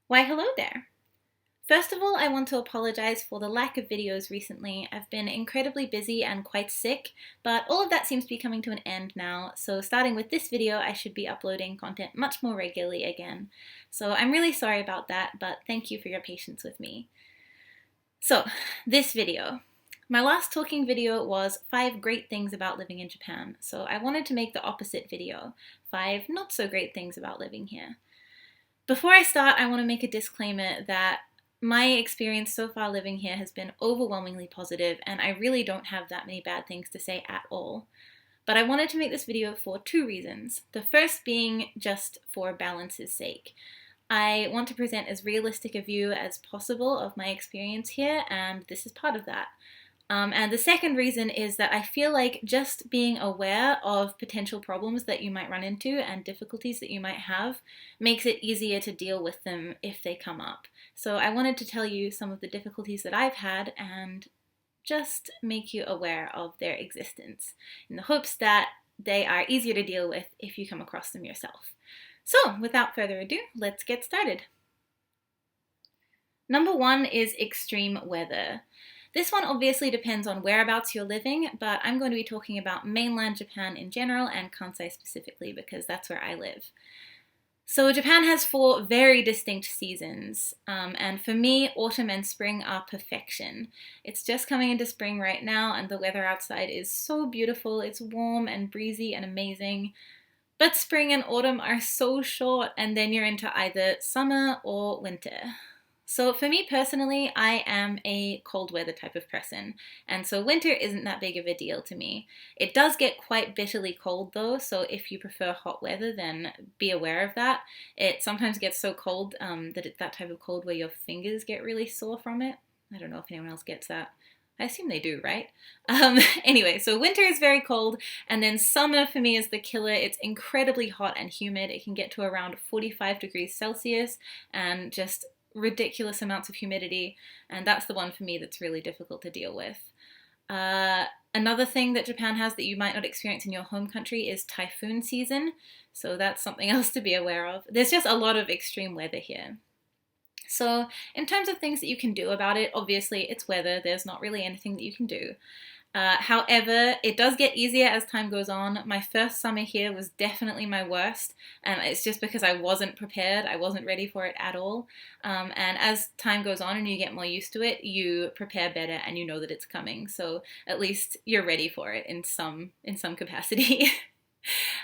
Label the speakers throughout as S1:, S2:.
S1: Why, hello there! First of all, I want to apologize for the lack of videos recently. I've been incredibly busy and quite sick, but all of that seems to be coming to an end now, so starting with this video, I should be uploading content much more regularly again. So I'm really sorry about that, but thank you for your patience with me. So, this video. My last talking video was 5 great things about living in Japan, so I wanted to make the opposite video, 5 not so great things about living here. Before I start, I want to make a disclaimer that my experience so far living here has been overwhelmingly positive, and I really don't have that many bad things to say at all. But I wanted to make this video for 2 reasons. The first being just for balance's sake. I want to present as realistic a view as possible of my experience here, and this is part of that. And the second reason is that I feel like just being aware of potential problems that you might run into and difficulties that you might have makes it easier to deal with them if they come up. So I wanted to tell you some of the difficulties that I've had and just make you aware of their existence in the hopes that they are easier to deal with if you come across them yourself. So without further ado, let's get started. Number 1 is extreme weather. This one obviously depends on whereabouts you're living, but I'm going to be talking about mainland Japan in general and Kansai specifically because that's where I live. So Japan has 4 very distinct seasons, and for me, autumn and spring are perfection. It's just coming into spring right now, and the weather outside is so beautiful. It's warm and breezy and amazing. But spring and autumn are so short, and then you're into either summer or winter. So for me personally, I am a cold weather type of person, and so winter isn't that big of a deal to me. It does get quite bitterly cold though, so if you prefer hot weather, then be aware of that. It sometimes gets so cold that it's that type of cold where your fingers get really sore from it. I don't know if anyone else gets that. I assume they do, right? Anyway, so winter is very cold, and then summer for me is the killer. It's incredibly hot and humid. It can get to around 45 degrees Celsius and just ridiculous amounts of humidity, and that's the one for me that's really difficult to deal with. Another thing that Japan has that you might not experience in your home country is typhoon season, so that's something else to be aware of. There's just a lot of extreme weather here. So in terms of things that you can do about it, obviously it's weather, there's not really anything that you can do. However, it does get easier as time goes on. My first summer here was definitely my worst, and it's just because I wasn't prepared. I wasn't ready for it at all. And as time goes on and you get more used to it, you prepare better and you know that it's coming. So at least you're ready for it in some capacity.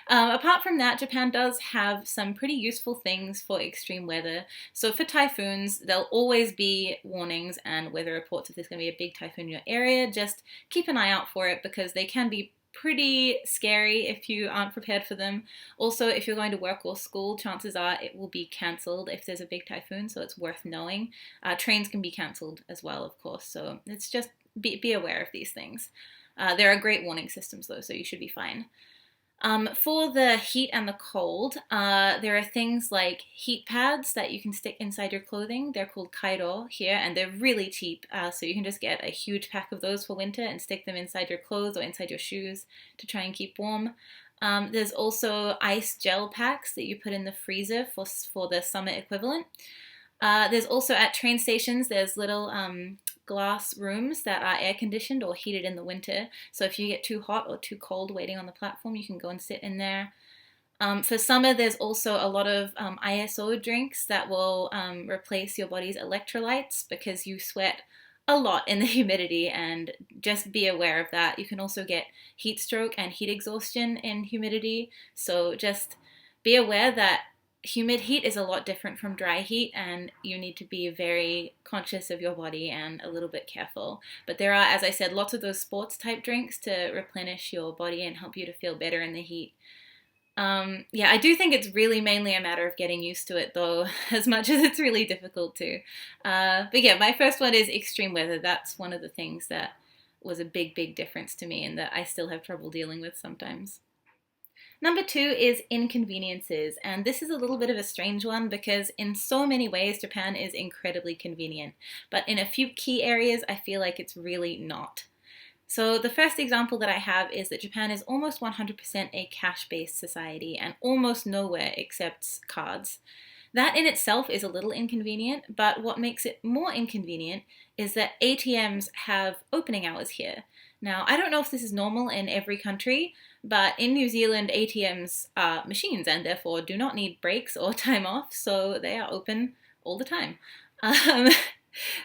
S1: Apart from that, Japan does have some pretty useful things for extreme weather. So for typhoons, there'll always be warnings and weather reports if there's going to be a big typhoon in your area. Just keep an eye out for it because they can be pretty scary if you aren't prepared for them. Also, if you're going to work or school, chances are it will be cancelled if there's a big typhoon, so it's worth knowing. Trains can be cancelled as well, of course, so it's just be aware of these things. There are great warning systems though, so you should be fine. For the heat and the cold, there are things like heat pads that you can stick inside your clothing. They're called kairo here, and they're really cheap, so you can just get a huge pack of those for winter and stick them inside your clothes or inside your shoes to try and keep warm. There's also ice gel packs that you put in the freezer for the summer equivalent. There's also at train stations, there's little glass rooms that are air conditioned or heated in the winter. So if you get too hot or too cold waiting on the platform, you can go and sit in there. For summer, there's also a lot of ISO drinks that will replace your body's electrolytes because you sweat a lot in the humidity, and just be aware of that. You can also get heat stroke and heat exhaustion in humidity. So just be aware that humid heat is a lot different from dry heat, and you need to be very conscious of your body and a little bit careful. But there are, as I said, lots of those sports type drinks to replenish your body and help you to feel better in the heat. Yeah, I do think it's really mainly a matter of getting used to it though, as much as it's really difficult to. But yeah, my first one is extreme weather. That's one of the things that was a big difference to me and that I still have trouble dealing with sometimes. Number 2 is inconveniences, and this is a little bit of a strange one because in so many ways Japan is incredibly convenient, but in a few key areas I feel like it's really not. So the first example that I have is that Japan is almost 100% a cash-based society and almost nowhere accepts cards. That in itself is a little inconvenient, but what makes it more inconvenient is that ATMs have opening hours here. Now, I don't know if this is normal in every country, but in New Zealand, ATMs are machines and therefore do not need breaks or time off, so they are open all the time. Um,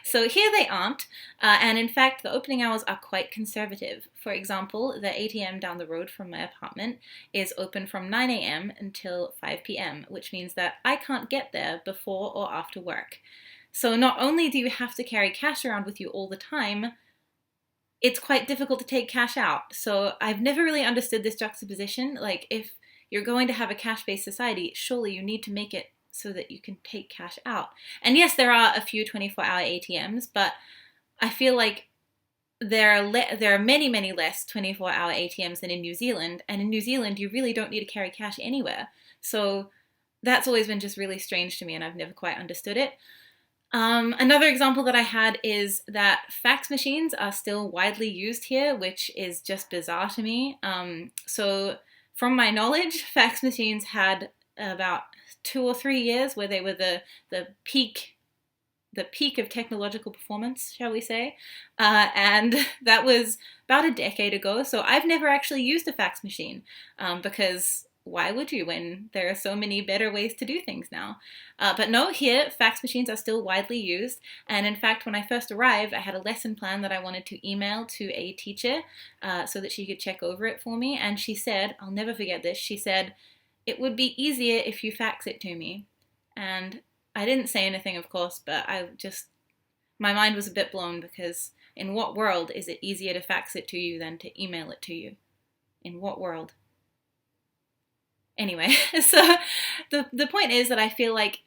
S1: so here they aren't, and in fact, the opening hours are quite conservative. For example, the ATM down the road from my apartment is open from 9 a.m. until 5 p.m., which means that I can't get there before or after work. So not only do you have to carry cash around with you all the time, it's quite difficult to take cash out. So I've never really understood this juxtaposition. Like, if you're going to have a cash-based society, surely you need to make it so that you can take cash out. And yes, there are a few 24-hour ATMs, but I feel like there are many, many less 24-hour ATMs than in New Zealand. And in New Zealand, you really don't need to carry cash anywhere. So that's always been just really strange to me, and I've never quite understood it. Another example that I had is that fax machines are still widely used here, which is just bizarre to me. So from my knowledge, fax machines had about 2 or 3 years where they were the peak of technological performance, shall we say, and that was about a decade ago. So I've never actually used a fax machine because why would you when there are so many better ways to do things now? But no, here fax machines are still widely used, and in fact when I first arrived I had a lesson plan that I wanted to email to a teacher so that she could check over it for me, and she said, I'll never forget this, she said, "It would be easier if you fax it to me." And I didn't say anything, of course, but my mind was a bit blown, because in what world is it easier to fax it to you than to email it to you? In what world? Anyway, so the point is that I feel like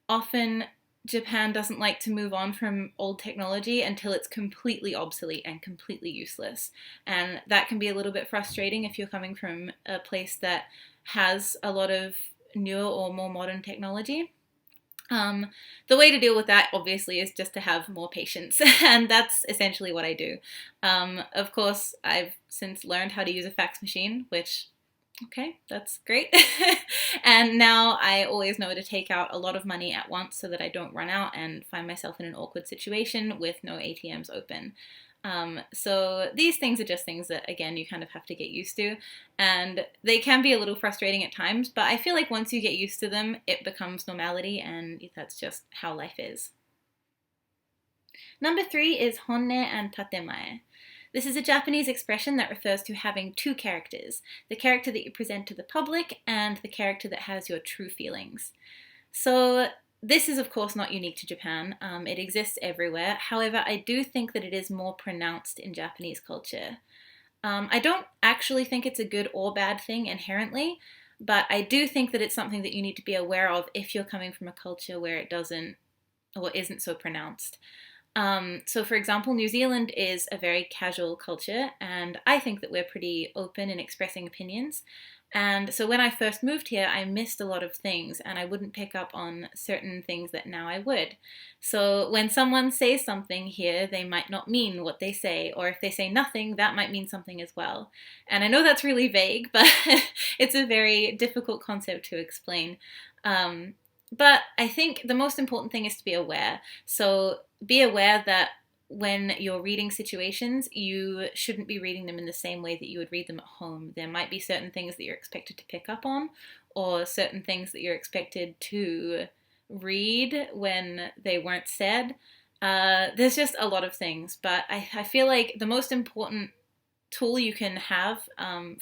S1: often Japan doesn't like to move on from old technology until it's completely obsolete and completely useless. And that can be a little bit frustrating if you're coming from a place that has a lot of newer or more modern technology. The way to deal with that, obviously, is just to have more patience, and that's essentially what I do. Of course, I've since learned how to use a fax machine, which, okay, that's great. And now I always know to take out a lot of money at once so that I don't run out and find myself in an awkward situation with no ATMs open. So these things are just things that, again, you kind of have to get used to, and they can be a little frustrating at times, but I feel like once you get used to them, it becomes normality, and that's just how life is. Number 3 is honne and tatemae. This is a Japanese expression that refers to having 2 characters, the character that you present to the public and the character that has your true feelings. So this is, of course, not unique to Japan. It exists everywhere. However, I do think that it is more pronounced in Japanese culture. I don't actually think it's a good or bad thing inherently, but I do think that it's something that you need to be aware of if you're coming from a culture where it doesn't or isn't so pronounced. So for example, New Zealand is a very casual culture, and I think that we're pretty open in expressing opinions. And so when I first moved here, I missed a lot of things, and I wouldn't pick up on certain things that now I would. So when someone says something here, they might not mean what they say, or if they say nothing, that might mean something as well. And I know that's really vague, but it's a very difficult concept to explain. But I think the most important thing is to be aware. So be aware that when you're reading situations, you shouldn't be reading them in the same way that you would read them at home. There might be certain things that you're expected to pick up on, or certain things that you're expected to read when they weren't said. There's just a lot of things, but I feel like the most important tool you can have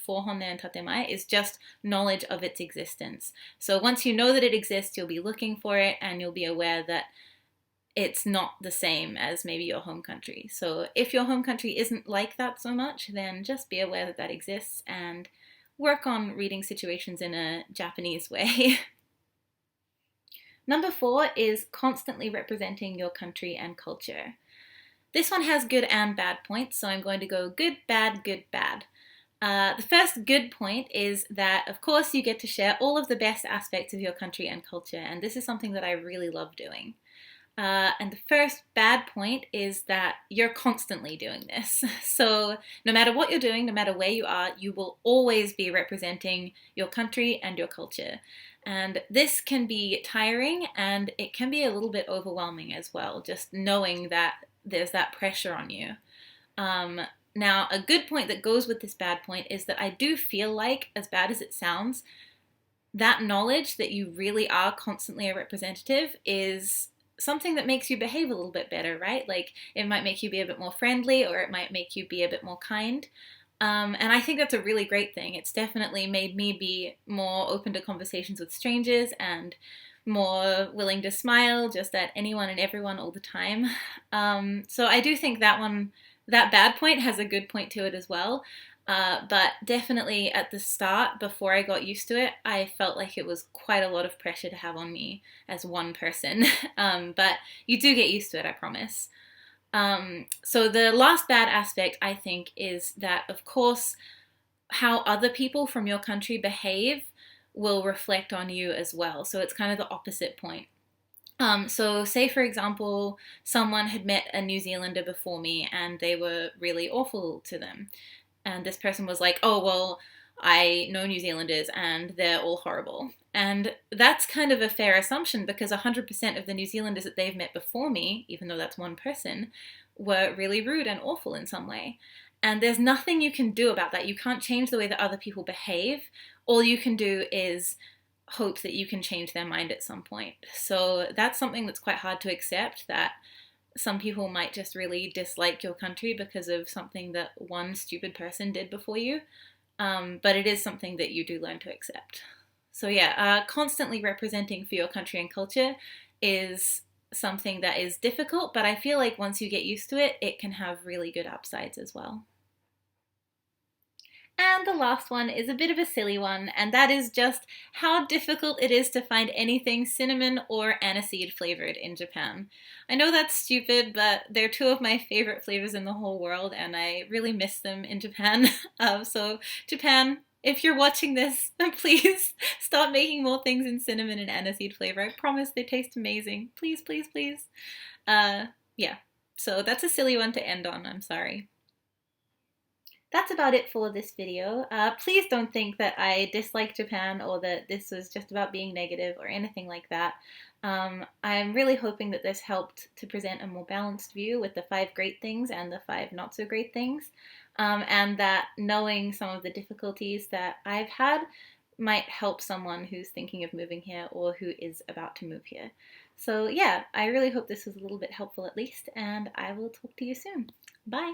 S1: for honne and tatemae is just knowledge of its existence. So once you know that it exists, you'll be looking for it, and you'll be aware that it's not the same as maybe your home country. So if your home country isn't like that so much, then just be aware that that exists and work on reading situations in a Japanese way. Number 4 is constantly representing your country and culture. This one has good and bad points, so I'm going to go good, bad, good, bad. The first good point is that, of course, you get to share all of the best aspects of your country and culture, and this is something that I really love doing. And the first bad point is that you're constantly doing this. So no matter what you're doing, no matter where you are, you will always be representing your country and your culture. And this can be tiring and it can be a little bit overwhelming as well, just knowing that there's that pressure on you. Um, Now, a good point that goes with this bad point is that I do feel like, as bad as it sounds, that knowledge that you really are constantly a representative is something that makes you behave a little bit better, right? Like it might make you be a bit more friendly, or it might make you be a bit more kind. And I think that's a really great thing. It's definitely made me be more open to conversations with strangers and more willing to smile just at anyone and everyone all the time. So I do think that one, that bad point has a good point to it as well. But definitely at the start, before I got used to it, I felt like it was quite a lot of pressure to have on me as one person. But you do get used to it, I promise. So the last bad aspect, I think, is that, of course, how other people from your country behave will reflect on you as well. So it's kind of the opposite point. So say, for example, someone had met a New Zealander before me and they were really awful to them. And this person was like, oh, well, I know New Zealanders and they're all horrible. And that's kind of a fair assumption because 100% of the New Zealanders that they've met before me, even though that's one person, were really rude and awful in some way. And there's nothing you can do about that. You can't change the way that other people behave. All you can do is hope that you can change their mind at some point. So that's something that's quite hard to accept, that some people might just really dislike your country because of something that one stupid person did before you. But it is something that you do learn to accept. So yeah, constantly representing for your country and culture is something that is difficult, but I feel like once you get used to it, it can have really good upsides as well. And the last one is a bit of a silly one, and that is just how difficult it is to find anything cinnamon or aniseed flavored in Japan. I know that's stupid, but they're two of my favorite flavors in the whole world, and I really miss them in Japan. So Japan, if you're watching this, please stop making more things in cinnamon and aniseed flavor. I promise they taste amazing. Please, please, please. Uh, yeah, so that's a silly one to end on. I'm sorry. That's about it for this video. Please don't think that I dislike Japan or that this was just about being negative or anything like that. I'm really hoping that this helped to present a more balanced view with the 5 great things and the 5 not-so-great things, and that knowing some of the difficulties that I've had might help someone who's thinking of moving here or who is about to move here. So yeah, I really hope this was a little bit helpful at least, and I will talk to you soon. Bye!